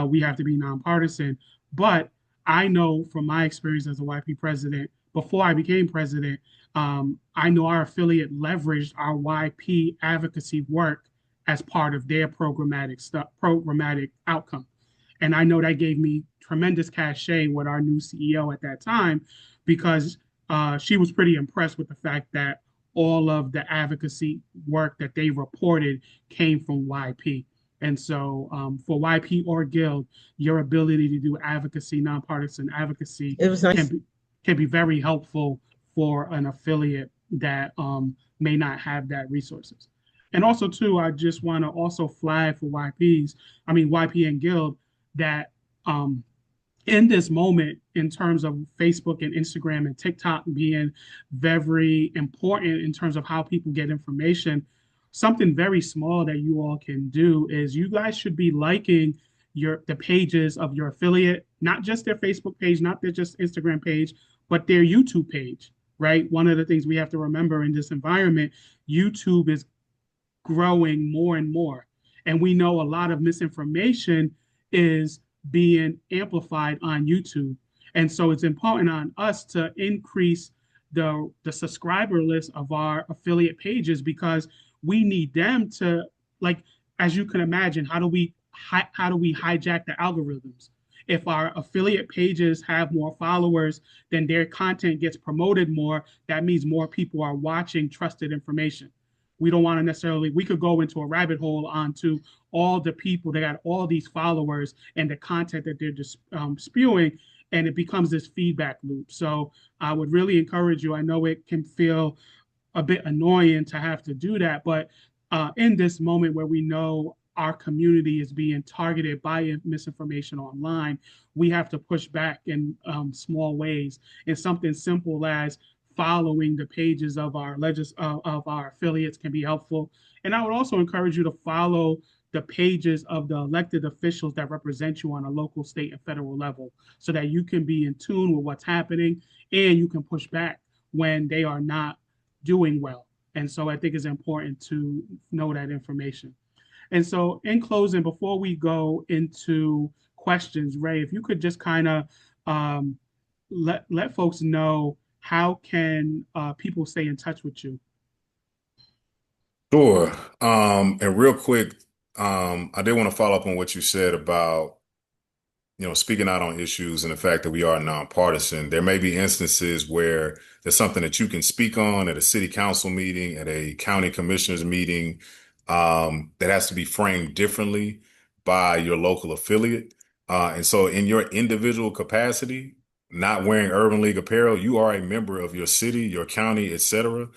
we have to be nonpartisan, but I know from my experience as a YP president, before I became president, I know our affiliate leveraged our YP advocacy work as part of their programmatic outcome. And I know that gave me tremendous cachet with our new CEO at that time, because she was pretty impressed with the fact that all of the advocacy work that they reported came from YP. And so for YP or Guild, your ability to do advocacy, nonpartisan advocacy, It was nice. can be very helpful for an affiliate that may not have that resources. And also, too, I just want to also flag for YP and Guild, that in this moment, in terms of Facebook and Instagram and TikTok being very important in terms of how people get information, something very small that you all can do is you guys should be liking the pages of your affiliate, not just their Facebook page, not their just Instagram page, but their YouTube page, right? One of the things we have to remember in this environment, YouTube is growing more and more. And we know a lot of misinformation is being amplified on YouTube. And so it's important on us to increase the subscriber list of our affiliate pages, because we need them to, like, as you can imagine, how do we hijack the algorithms? If our affiliate pages have more followers, then their content gets promoted more. That means more people are watching trusted information. We don't want to necessarily, we could go into a rabbit hole onto all the people that got all these followers and the content that they're just spewing, and it becomes this feedback loop. So I would really encourage you. I know it can feel a bit annoying to have to do that, but in this moment where we know our community is being targeted by misinformation online, we have to push back in small ways. And something simple as following the pages of of our affiliates can be helpful. And I would also encourage you to follow the pages of the elected officials that represent you on a local, state, and federal level so that you can be in tune with what's happening and you can push back when they are not doing well. And so I think it's important to know that information. And so, in closing, before we go into questions, Ray, if you could just kind of um, let folks know how can people stay in touch with you. Sure. And real quick, I did want to follow up on what you said about, speaking out on issues and the fact that we are nonpartisan. There may be instances where there's something that you can speak on at a city council meeting, at a county commissioners meeting, that has to be framed differently by your local affiliate. And so in your individual capacity, not wearing Urban League apparel, you are a member of your city, your county, etc.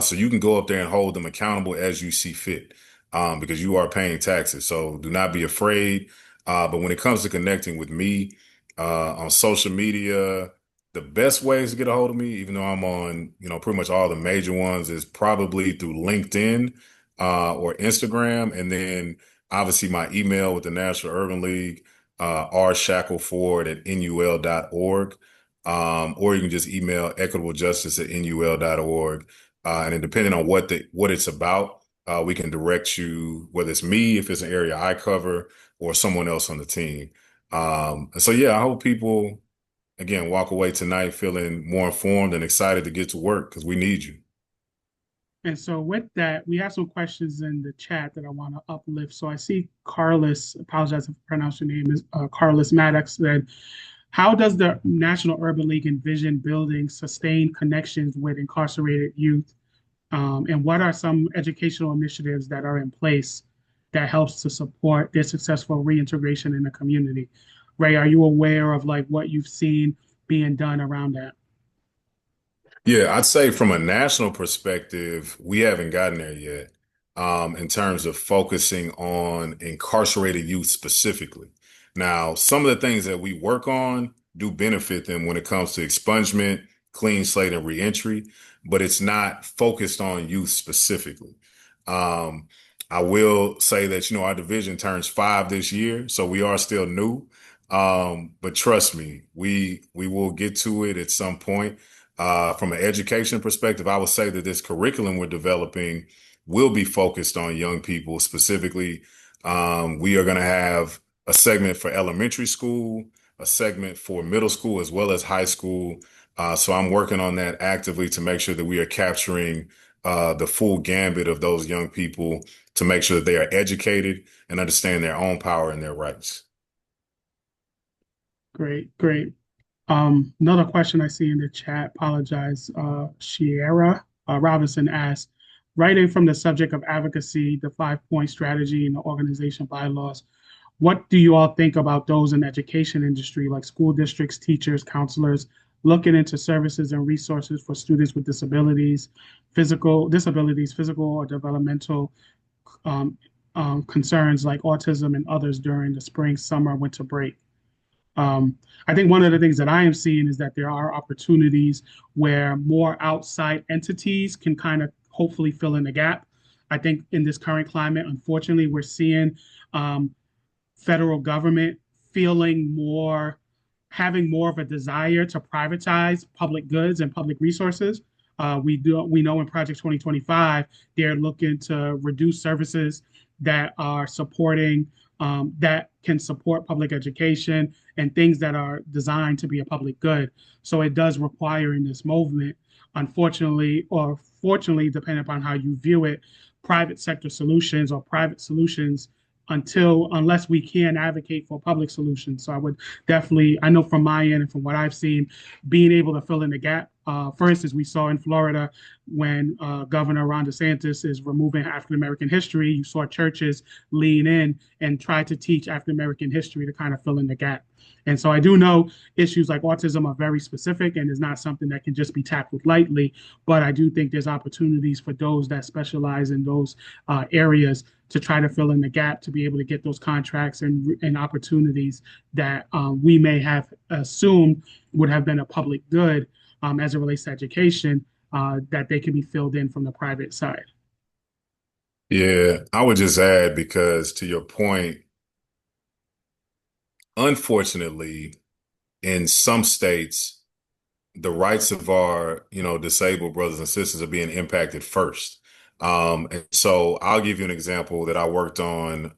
So you can go up there and hold them accountable as you see fit, because you are paying taxes. So do not be afraid. But when it comes to connecting with me on social media, the best ways to get a hold of me, even though I'm on, pretty much all the major ones, is probably through LinkedIn or Instagram. And then obviously my email with the National Urban League, rshackleford@nul.org. Or you can just email equitablejustice@nul.org. And then depending on what it's about, we can direct you, whether it's me, if it's an area I cover, or someone else on the team. And so, yeah, I hope people, again, walk away tonight feeling more informed and excited to get to work because we need you. And so, with that, we have some questions in the chat that I want to uplift. So, I see Carlos, apologize if I pronounce your name, is Carlos Maddox said, how does the National Urban League envision building sustained connections with incarcerated youth? And what are some educational initiatives that are in place that helps to support their successful reintegration in the community? Ray, are you aware of like what you've seen being done around that? Yeah, I'd say from a national perspective, we haven't gotten there yet, in terms of focusing on incarcerated youth specifically. Now, some of the things that we work on do benefit them when it comes to expungement, clean slate, and reentry, but it's not focused on youth specifically. Um, I will say that, our division turns 5 this year, so we are still new. But trust me, we will get to it at some point. From an education perspective, I would say that this curriculum we're developing will be focused on young people specifically. We are going to have a segment for elementary school, a segment for middle school, as well as high school. So I'm working on that actively to make sure that we are capturing the full gambit of those young people to make sure that they are educated and understand their own power and their rights. Great, great. Another question I see in the chat, apologize, Shiera Robinson asked, writing from the subject of advocacy, the 5-point strategy and the organization bylaws, what do you all think about those in the education industry, like school districts, teachers, counselors, looking into services and resources for students with physical or developmental um, concerns like autism and others during the spring, summer, winter break? I think one of the things that I am seeing is that there are opportunities where more outside entities can kind of hopefully fill in the gap. I think in this current climate, unfortunately, we're seeing um, federal government feeling more, having more of a desire to privatize public goods and public resources. We know in Project 2025 they're looking to reduce services that are supporting that can support public education and things that are designed to be a public good. So it does require in this movement, unfortunately or fortunately, depending upon how you view it, private sector solutions or private solutions unless we can advocate for public solutions. So I would definitely, I know from my end and from what I've seen, being able to fill in the gap For instance, we saw in Florida when Governor Ron DeSantis is removing African American history, you saw churches lean in and try to teach African American history to kind of fill in the gap. And so I do know issues like autism are very specific and is not something that can just be tackled lightly. But I do think there's opportunities for those that specialize in those areas to try to fill in the gap to be able to get those contracts and opportunities that we may have assumed would have been a public good as it relates to education, that they can be filled in from the private side. Yeah, I would just add, because to your point, unfortunately, in some states, the rights of our, disabled brothers and sisters are being impacted first. And so I'll give you an example that I worked on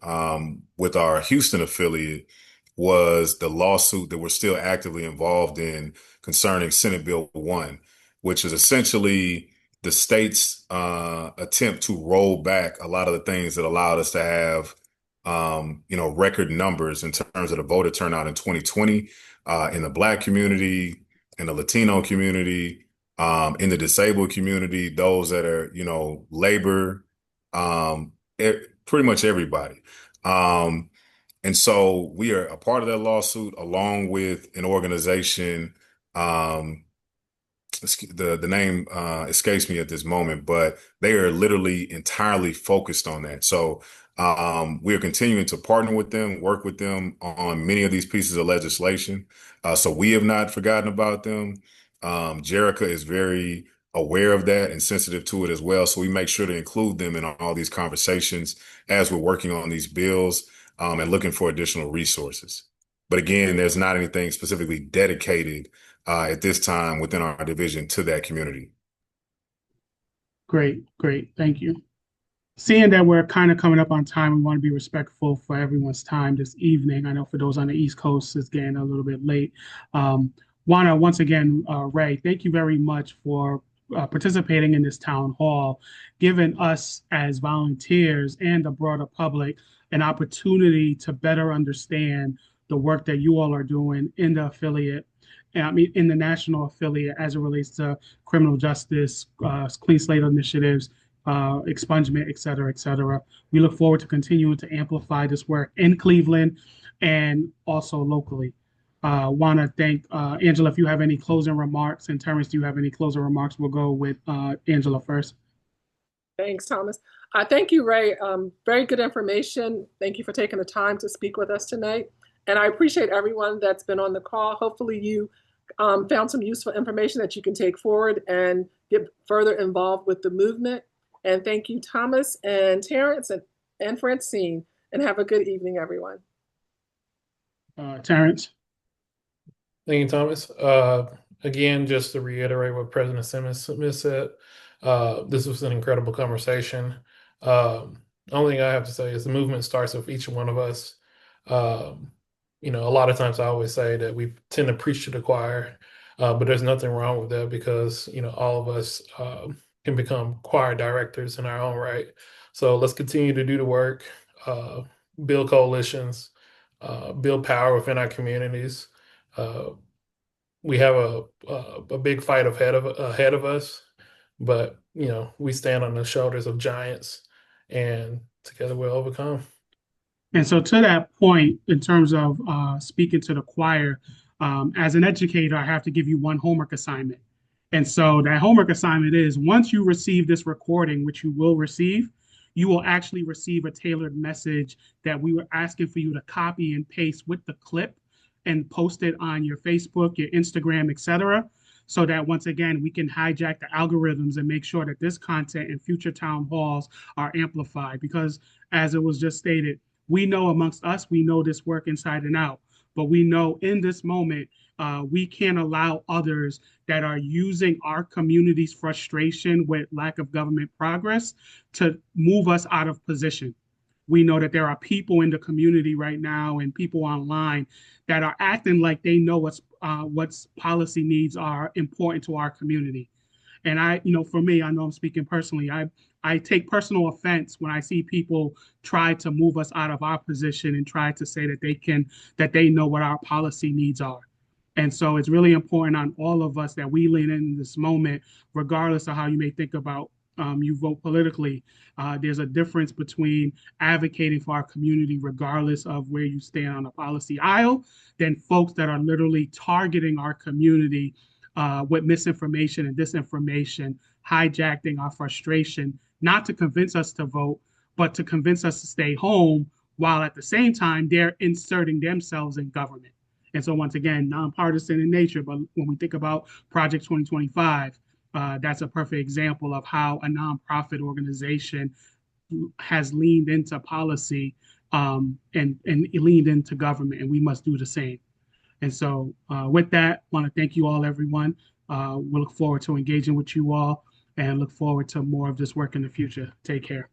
with our Houston affiliate, was the lawsuit that we're still actively involved in concerning Senate Bill 1, which is essentially the state's attempt to roll back a lot of the things that allowed us to have, record numbers in terms of the voter turnout in 2020 in the Black community, in the Latino community, in the disabled community, those that are, labor, pretty much everybody. And so we are a part of that lawsuit, along with an organization. The name escapes me at this moment, but they are literally entirely focused on that. So we are continuing to partner with them, work with them on many of these pieces of legislation. So we have not forgotten about them. Jerica is very aware of that and sensitive to it as well. So we make sure to include them in all these conversations as we're working on these bills and looking for additional resources. But again, there's not anything specifically dedicated at this time within our division to that community. Great, great. Thank you. Seeing that we're kind of coming up on time, we want to be respectful for everyone's time this evening. I know for those on the East Coast, it's getting a little bit late. Want to once again, Ray, thank you very much for participating in this town hall, giving us as volunteers and the broader public an opportunity to better understand the work that you all are doing in the affiliate, I mean, in the national affiliate as it relates to criminal justice, clean slate initiatives, expungement, et cetera, et cetera. We look forward to continuing to amplify this work in Cleveland and also locally. Want to thank Angela, if you have any closing remarks, and Terrence, do you have any closing remarks? We'll go with Angela first. Thanks, Thomas. Thank you, Ray. Very good information. Thank you for taking the time to speak with us tonight. And I appreciate everyone that's been on the call. Hopefully you found some useful information that you can take forward and get further involved with the movement. And thank you, Thomas and Terrence and Francine. And have a good evening, everyone. Terrence. Thank you, Thomas. Again, just to reiterate what President Smith said, this was an incredible conversation. Only thing I have to say is the movement starts with each one of us. A lot of times I always say that we tend to preach to the choir, but there's nothing wrong with that, because, all of us can become choir directors in our own right. So let's continue to do the work, build coalitions, build power within our communities. We have a big fight ahead of us, but we stand on the shoulders of giants, and together we'll overcome. And so to that point, in terms of speaking to the choir, as an educator, I have to give you one homework assignment. And so that homework assignment is, once you receive this recording, which you will receive, you will actually receive a tailored message that we were asking for you to copy and paste with the clip and post it on your Facebook, your Instagram, et cetera, so that once again, we can hijack the algorithms and make sure that this content in future town halls are amplified. Because as it was just stated, we know amongst us, we know this work inside and out, but we know in this moment, we can't allow others that are using our community's frustration with lack of government progress to move us out of position. We know that there are people in the community right now and people online that are acting like they know what's policy needs are important to our community. And for me, I know I'm speaking personally. I take personal offense when I see people try to move us out of our position and try to say that they know what our policy needs are. And so it's really important on all of us that we lean in this moment, regardless of how you may think about you vote politically. There's a difference between advocating for our community, regardless of where you stand on the policy aisle, than folks that are literally targeting our community with misinformation and disinformation, hijacking our frustration, not to convince us to vote, but to convince us to stay home, while at the same time they're inserting themselves in government. And so, once again, nonpartisan in nature, but when we think about Project 2025, that's a perfect example of how a nonprofit organization has leaned into policy and leaned into government, and we must do the same. And so, with that, I want to thank you all, everyone. We look forward to engaging with you all and look forward to more of this work in the future. Take care.